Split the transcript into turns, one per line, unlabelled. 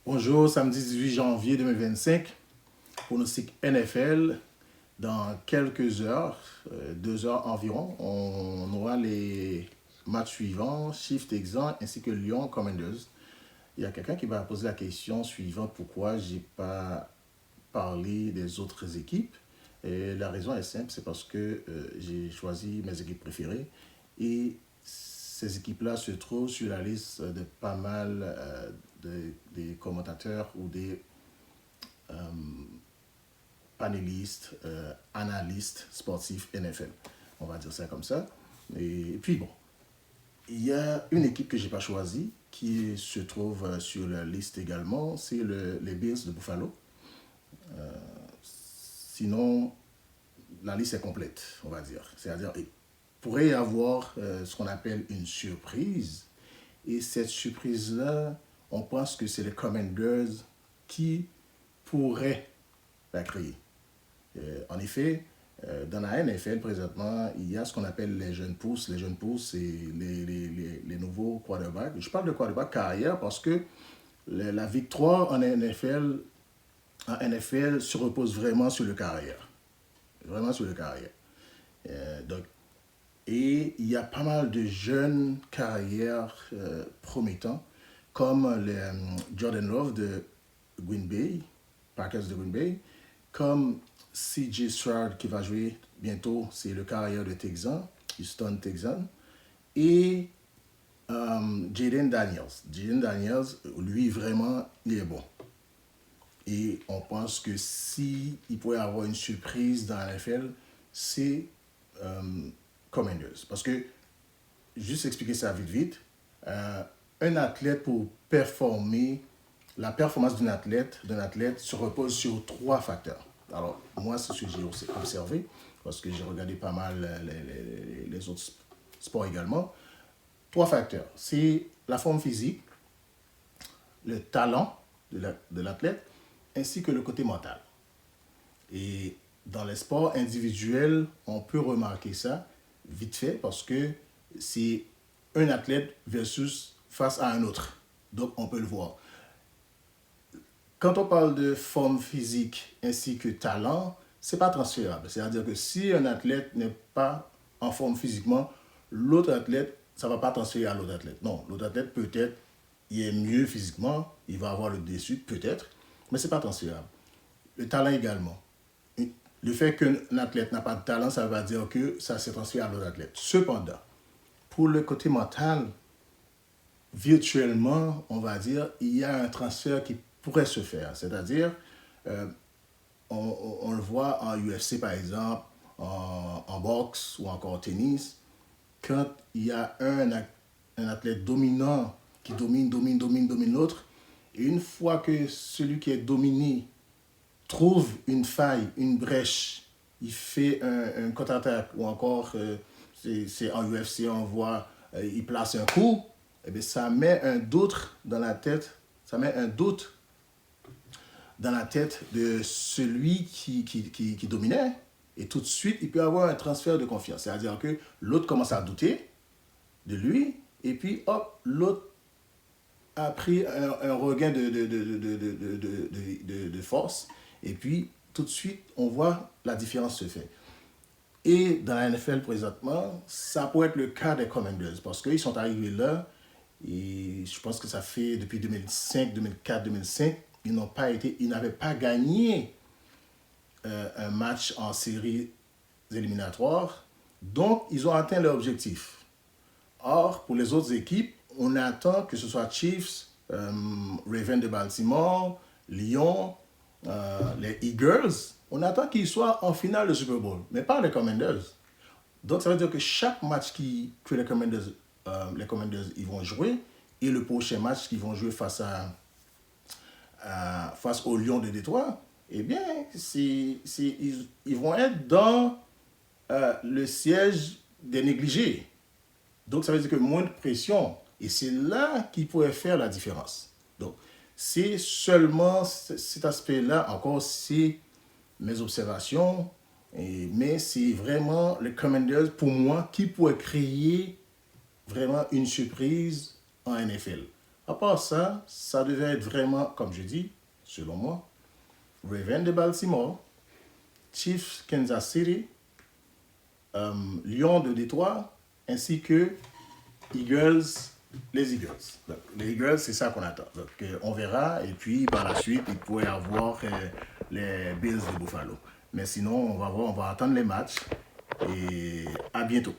Bonjour, samedi 18 janvier 2025, pronostic NFL. Dans quelques heures, 2 heures environ, on aura les matchs suivants, Chiefs Texans ainsi que Lyon Commanders. Il y a quelqu'un qui m'a posé la question suivante, pourquoi j'ai pas parlé des autres équipes. Et la raison est simple, c'est parce que j'ai choisi mes équipes préférées et ces équipes-là se trouvent sur la liste de pas mal des commentateurs ou des euh, panélistes, analystes sportifs NFL. On va dire ça comme ça. Et puis bon, il y a une équipe que je n'ai pas choisie qui se trouve sur la liste également, c'est les Bills de Buffalo. Sinon, la liste est complète, on va dire. C'est-à-dire, il pourrait y avoir ce qu'on appelle une surprise. Et cette surprise-là, on pense que c'est les Commanders qui pourraient la créer. En effet, dans la NFL, présentement, il y a ce qu'on appelle les jeunes pousses. Les jeunes pousses, c'est les nouveaux quarterbacks. Je parle de quarterback carrière parce que la victoire en NFL se repose vraiment sur le carrière. Vraiment sur le carrière. Donc, et il y a pas mal de jeunes carrières promettants, comme Jordan Love de Green Bay, Packers de Green Bay, comme CJ Stroud qui va jouer bientôt, c'est le carrière de Texan, Houston Texan, et Jaden Daniels. Jaden Daniels, lui, vraiment, il est bon. Et on pense que si il pourrait avoir une surprise dans la NFL, c'est euh, Commanders. Parce que, juste expliquer ça vite, vite, un athlète pour performer, la performance d'un athlète se repose sur 3 facteurs. Alors, moi, c'est ce que j'ai observé, parce que j'ai regardé pas mal les autres sports également. 3 facteurs. C'est la forme physique, le talent de l'athlète, ainsi que le côté mental. Et dans les sports individuels, on peut remarquer ça vite fait parce que c'est un athlète versus face à un autre. Donc on peut le voir. Quand on parle de forme physique ainsi que talent, c'est pas transférable. C'est-à-dire que si un athlète n'est pas en forme physiquement, l'autre athlète, ça ne va pas transférer à l'autre athlète. Non, l'autre athlète peut-être, il est mieux physiquement, il va avoir le dessus, peut-être, mais ce n'est pas transférable. Le talent également. Le fait qu'un athlète n'a pas de talent, ça veut dire que ça s'est transféré à l'autre athlète. Cependant, pour le côté mental, virtuellement, on va dire, il y a un transfert qui pourrait se faire. C'est-à-dire, euh, on le voit en UFC par exemple, en boxe ou encore en tennis, quand il y a un athlète dominant qui domine l'autre, et une fois que celui qui est dominé trouve une faille, une brèche, il fait un contre-attaque ou encore, c'est en UFC, on voit, il place un coup, et bien ça met un doute dans la tête, ça met un doute dans la tête de celui qui dominait. Et tout de suite, il peut avoir un transfert de confiance. C'est-à-dire que l'autre commence à douter de lui, et puis hop, l'autre a pris un regain de force, et puis tout de suite, on voit la différence se fait. Et dans la NFL présentement, ça pourrait être le cas des Commanders, parce qu'ils sont arrivés là, et je pense que ça fait depuis 2005, 2004, 2005, ils n'avaient pas gagné un match en séries éliminatoires, donc ils ont atteint leur objectif. Or, pour les autres équipes, on attend que ce soit Chiefs, Ravens de Baltimore, Lyon, les Eagles. On attend qu'ils soient en finale de Super Bowl, mais pas les Commanders. Donc, ça veut dire que chaque match que les Commanders ils vont jouer, et le prochain match qu'ils vont jouer face aux Lions de Détroit, eh bien, ils vont être dans le siège des négligés. Donc, ça veut dire que moins de pression. Et c'est là qui pourrait faire la différence. Donc, c'est seulement cet aspect-là, encore, c'est mes observations, mais c'est vraiment les Commanders, pour moi, qui pourrait créer vraiment une surprise en NFL. À part ça, ça devait être vraiment, comme je dis, selon moi, Ravens de Baltimore, Chiefs Kansas City, Lions de Détroit, ainsi que Eagles, les Eagles. Donc, les Eagles, c'est ça qu'on attend. Donc, on verra. Et puis, par la suite, il pourrait y avoir les Bills de Buffalo. Mais sinon, on va voir, on va attendre les matchs. Et à bientôt.